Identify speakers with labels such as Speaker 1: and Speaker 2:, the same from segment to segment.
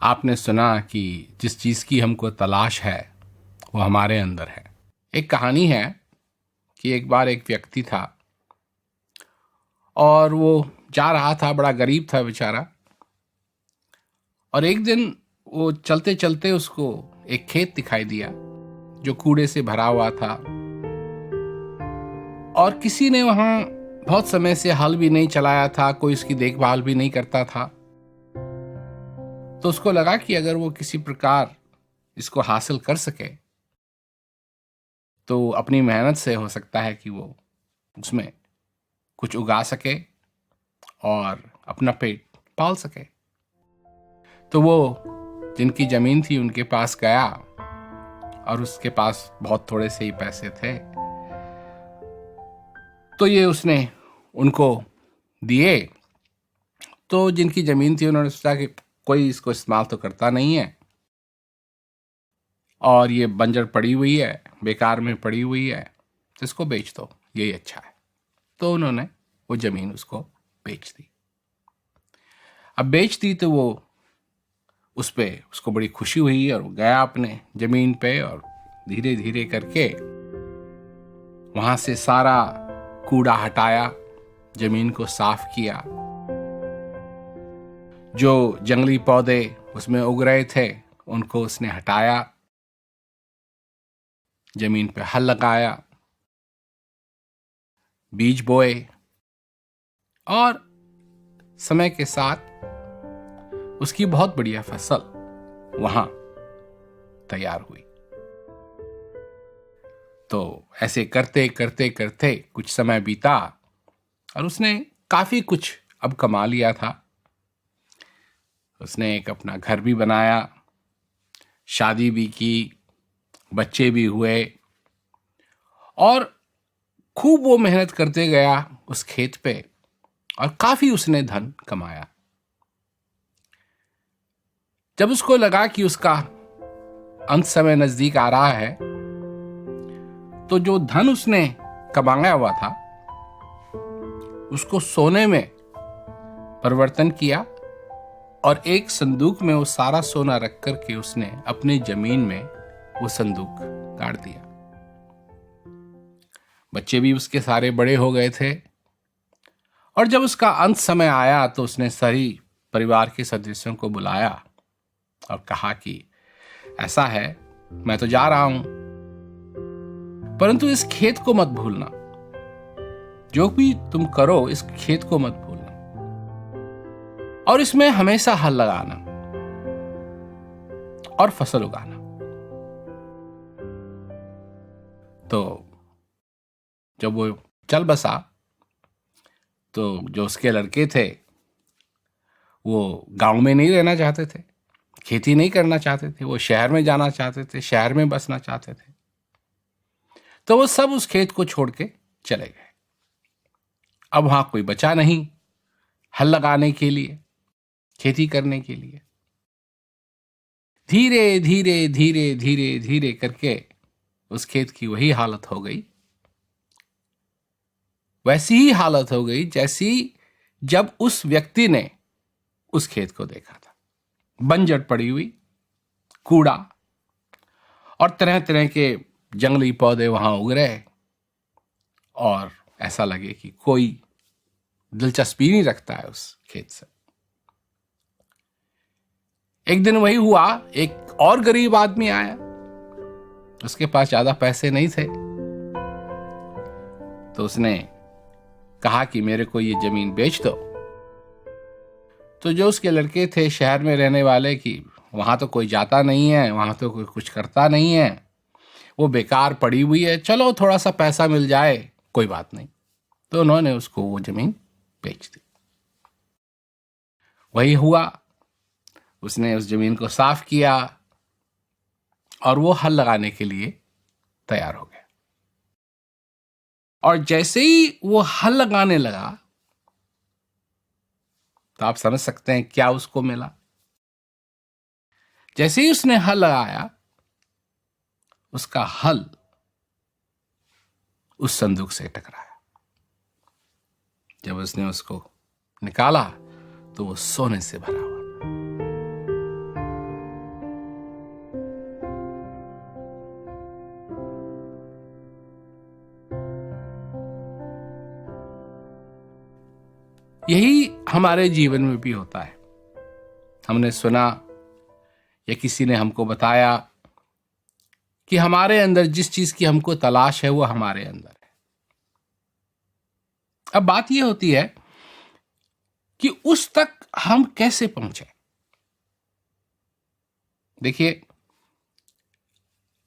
Speaker 1: आपने सुना कि जिस चीज़ की हमको तलाश है वो हमारे अंदर है। एक कहानी है कि एक बार एक व्यक्ति था और वो जा रहा था, बड़ा गरीब था बेचारा। और एक दिन वो चलते चलते उसको एक खेत दिखाई दिया जो कूड़े से भरा हुआ था, और किसी ने वहां बहुत समय से हल भी नहीं चलाया था, कोई उसकी देखभाल भी नहीं करता था। तो उसको लगा कि अगर वो किसी प्रकार इसको हासिल कर सके तो अपनी मेहनत से हो सकता है कि वो उसमें कुछ उगा सके और अपना पेट पाल सके। तो वो जिनकी जमीन थी उनके पास गया और उसके पास बहुत थोड़े से ही पैसे थे, तो ये उसने उनको दिए। तो जिनकी जमीन थी उन्होंने सोचा कि कोई इसको इस्तेमाल तो करता नहीं है और ये बंजर पड़ी हुई है, बेकार में पड़ी हुई है, तो इसको बेच दो, यही अच्छा है। तो उन्होंने वो जमीन उसको बेच दी। अब बेच दी तो वो उसको बड़ी खुशी हुई और वो गया अपने जमीन पे और धीरे धीरे करके वहां से सारा कूड़ा हटाया, जमीन को साफ किया। जो जंगली पौधे उसमें उग रहे थे उनको उसने हटाया, जमीन पे हल लगाया, बीज बोए और समय के साथ उसकी बहुत बढ़िया फसल वहां तैयार हुई। तो ऐसे करते करते करते कुछ समय बीता और उसने काफी कुछ अब कमा लिया था। उसने एक अपना घर भी बनाया, शादी भी की, बच्चे भी हुए और खूब वो मेहनत करते गया उस खेत पे और काफी उसने धन कमाया। जब उसको लगा कि उसका अंत समय नजदीक आ रहा है तो जो धन उसने कमाया हुआ था उसको सोने में परिवर्तन किया और एक संदूक में वो सारा सोना रख करके उसने अपनी जमीन में वो संदूक गाड़ दिया। बच्चे भी उसके सारे बड़े हो गए थे और जब उसका अंत समय आया तो उसने सारी परिवार के सदस्यों को बुलाया और कहा कि ऐसा है, मैं तो जा रहा हूं, परंतु इस खेत को मत भूलना। जो भी तुम करो इस खेत को मत भूलना और इसमें हमेशा हल लगाना और फसल उगाना। तो जब वो चल बसा तो जो उसके लड़के थे वो गांव में नहीं रहना चाहते थे, खेती नहीं करना चाहते थे, वो शहर में जाना चाहते थे, शहर में बसना चाहते थे। तो वो सब उस खेत को छोड़ के चले गए। अब वहां कोई बचा नहीं हल लगाने के लिए, खेती करने के लिए। धीरे धीरे धीरे धीरे धीरे करके उस खेत की वही हालत हो गई, वैसी ही हालत हो गई जैसी जब उस व्यक्ति ने उस खेत को देखा था। बंजर पड़ी हुई, कूड़ा और तरह तरह के जंगली पौधे वहां उग रहे और ऐसा लगे कि कोई दिलचस्पी नहीं रखता है उस खेत से। एक दिन वही हुआ, एक और गरीब आदमी आया, उसके पास ज्यादा पैसे नहीं थे। तो उसने कहा कि मेरे को ये जमीन बेच दो। तो जो उसके लड़के थे शहर में रहने वाले कि वहां तो कोई जाता नहीं है, वहां तो कोई कुछ करता नहीं है, वो बेकार पड़ी हुई है, चलो थोड़ा सा पैसा मिल जाए, कोई बात नहीं। तो उन्होंने उसको वो जमीन बेच दी। वही हुआ, उसने उस जमीन को साफ किया और वो हल लगाने के लिए तैयार हो गया। और जैसे ही वो हल लगाने लगा तो आप समझ सकते हैं क्या उसको मिला। जैसे ही उसने हल लगाया, उसका हल उस संदूक से टकराया। जब उसने उसको निकाला तो वो सोने से भरा हुआ था। यही हमारे जीवन में भी होता है। हमने सुना या किसी ने हमको बताया कि हमारे अंदर जिस चीज की हमको तलाश है वो हमारे अंदर है। अब बात यह होती है कि उस तक हम कैसे पहुंचे। देखिए,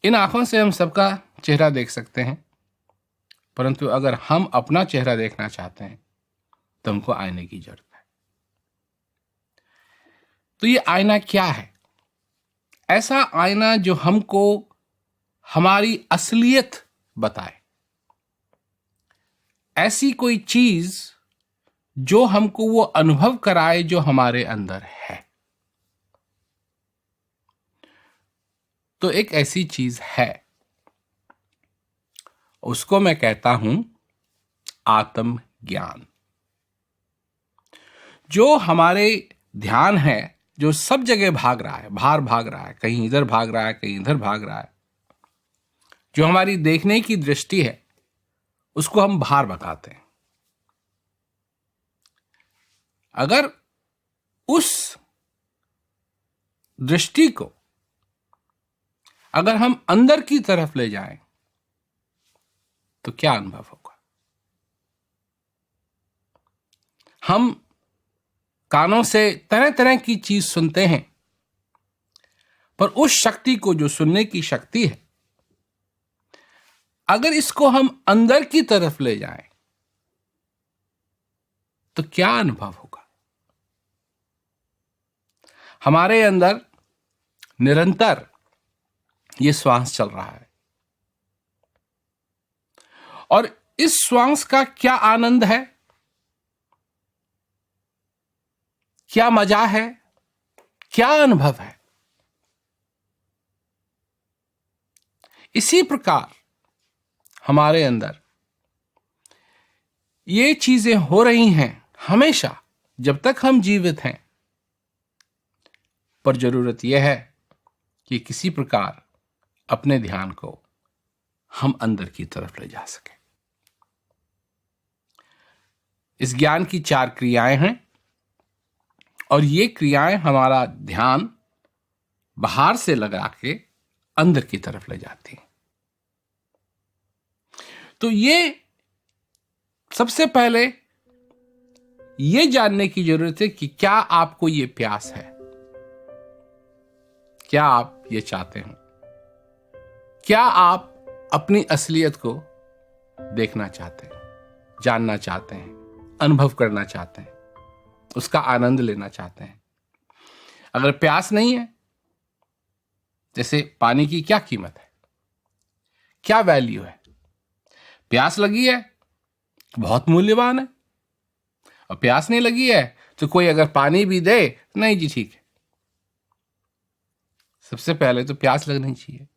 Speaker 1: इन आंखों से हम सबका चेहरा देख सकते हैं, परंतु अगर हम अपना चेहरा देखना चाहते हैं तो हमको आईने की जरूरत है। तो ये आईना क्या है? ऐसा आईना जो हमको हमारी असलियत बताए, ऐसी कोई चीज जो हमको वो अनुभव कराए जो हमारे अंदर है। तो एक ऐसी चीज है, उसको मैं कहता हूं आत्मज्ञान। जो हमारे ध्यान है, जो सब जगह भाग रहा है, बाहर भाग रहा है, कहीं इधर भाग रहा है, कहीं इधर भाग रहा है, जो हमारी देखने की दृष्टि है उसको हम बाहर बताते हैं। अगर उस दृष्टि को अगर हम अंदर की तरफ ले जाएं तो क्या अनुभव होगा? हम कानों से तरह तरह की चीज सुनते हैं, पर उस शक्ति को, जो सुनने की शक्ति है, अगर इसको हम अंदर की तरफ ले जाएं तो क्या अनुभव होगा? हमारे अंदर निरंतर ये श्वास चल रहा है, और इस श्वास का क्या आनंद है, क्या मजा है, क्या अनुभव है। इसी प्रकार हमारे अंदर ये चीजें हो रही हैं हमेशा, जब तक हम जीवित हैं। पर जरूरत यह है कि किसी प्रकार अपने ध्यान को हम अंदर की तरफ ले जा सकें। इस ज्ञान की 4 क्रियाएं हैं, और ये क्रियाएं हमारा ध्यान बाहर से लगा के अंदर की तरफ ले जाती हैं। तो ये सबसे पहले ये जानने की जरूरत है कि क्या आपको ये प्यास है, क्या आप ये चाहते हैं, क्या आप अपनी असलियत को देखना चाहते हैं, जानना चाहते हैं, अनुभव करना चाहते हैं, उसका आनंद लेना चाहते हैं। अगर प्यास नहीं है, जैसे पानी की क्या कीमत है, क्या वैल्यू है? प्यास लगी है बहुत मूल्यवान है, और प्यास नहीं लगी है तो कोई अगर पानी भी दे, नहीं जी ठीक है। सबसे पहले तो प्यास लगनी चाहिए,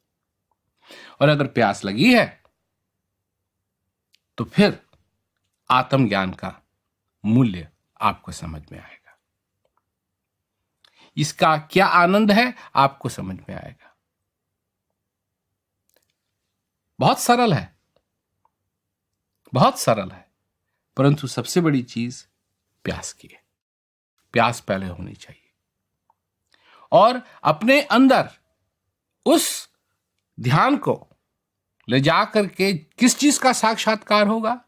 Speaker 1: और अगर प्यास लगी है तो फिर आत्मज्ञान का मूल्य आपको समझ में आएगा, इसका क्या आनंद है आपको समझ में आएगा। बहुत सरल है, बहुत सरल है, परंतु सबसे बड़ी चीज प्यास की है। प्यास पहले होनी चाहिए, और अपने अंदर उस ध्यान को ले जा करके किस चीज का साक्षात्कार होगा?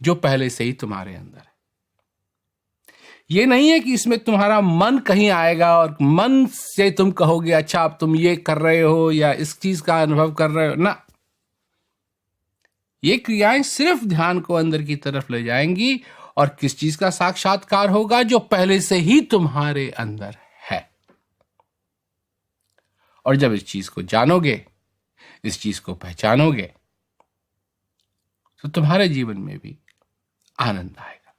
Speaker 1: जो पहले से ही तुम्हारे अंदर है। ये नहीं है कि इसमें तुम्हारा मन कहीं आएगा और मन से तुम कहोगे अच्छा अब तुम ये कर रहे हो या इस चीज का अनुभव कर रहे हो ना। ये क्रियाएं सिर्फ ध्यान को अंदर की तरफ ले जाएंगी, और किस चीज का साक्षात्कार होगा? जो पहले से ही तुम्हारे अंदर है। और जब इस चीज को जानोगे, इस चीज को पहचानोगे, तो तुम्हारे जीवन में भी आनंद आएगा।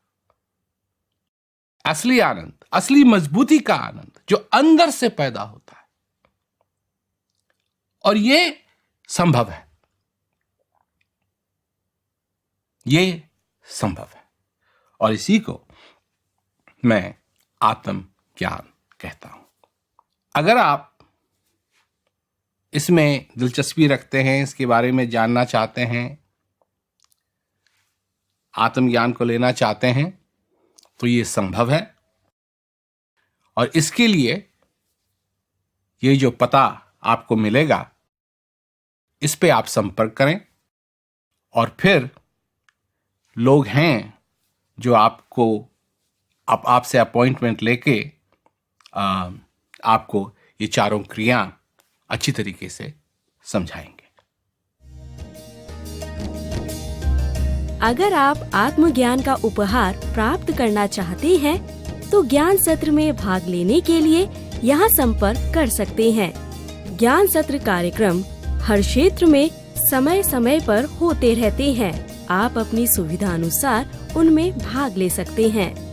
Speaker 1: असली आनंद, असली मजबूती का आनंद जो अंदर से पैदा होता है, और ये संभव है, ये संभव है, और इसी को मैं आत्मज्ञान कहता हूं। अगर आप इसमें दिलचस्पी रखते हैं, इसके बारे में जानना चाहते हैं, आत्मज्ञान को लेना चाहते हैं, तो ये संभव है। और इसके लिए ये जो पता आपको मिलेगा, इस पे आप संपर्क करें, और फिर लोग हैं जो आपसे अपॉइंटमेंट लेके आपको ये चारों क्रिया अच्छी तरीके से समझाएंगे।
Speaker 2: अगर आप आत्मज्ञान का उपहार प्राप्त करना चाहते हैं तो ज्ञान सत्र में भाग लेने के लिए यहाँ संपर्क कर सकते हैं। ज्ञान सत्र कार्यक्रम हर क्षेत्र में समय समय पर होते रहते हैं। आप अपनी सुविधा अनुसार उनमें भाग ले सकते हैं।